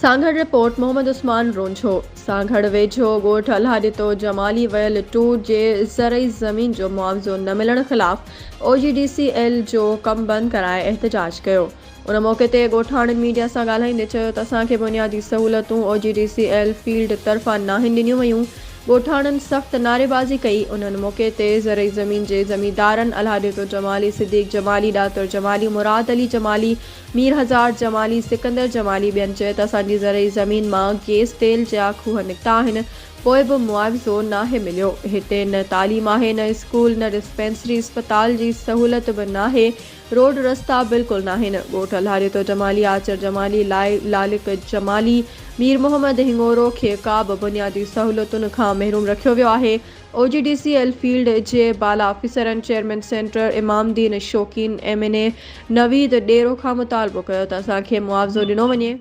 Sanghar report Mohammad Usman रोंझो। Sanghar वेझो ॻोठ अल्हादितो Jamali वयल tour जे ज़रई ज़मीन जो मुआवज़ो न मिलण ख़िलाफ़ OGDCL जो कम बंद कराए एहतजाज कयो। उन मौक़े ते ॻोठाणनि मीडिया सां ॻाल्हाईंदे चयो त असांखे बुनियादी सहूलतूं OGDCL फील्ड तरफ़ां नाहिनि ॾिनियूं वयूं। ॻोठाणनि सख़्त नारेबाज़ी कई। उन्हनि मौक़े ते ज़रई ज़मीन जे ज़मींदारनि अल्हादितो जमाली, सिद्दीक़ जमाली, डातर जमाली, मुराद अली जमाली, मीर हज़ार जमाली, सिकंदर जमाली ॿियनि चयो त असांजी ज़रई ज़मीन मां गैस तेल जा खूह निकिता आहिनि, पोइ बि मुआवज़ो नाहे मिलियो। हिते न तालीम आहे, न स्कूल, न डिस्पेंसरी, अस्पताल जी सहूलत बि नाहे, रोड रस्ता बिल्कुलु नाहिनि। ॻोठ अल्हादितो जमाली, आचर जमाली, लालिक जमाली, मीर मोहम्मद हिंगोरो खे का बि बुनियादी सहूलतुनि खां महरूम रखियो वियो आहे। OGDCL फील्ड जे बाला ऑफिसरनि चेयरमैन सेंटर इमामदीन शौकीन MNA नवीद डेरो खां मुतालबो कयो त असांखे मुआवज़ो ॾिनो वञे।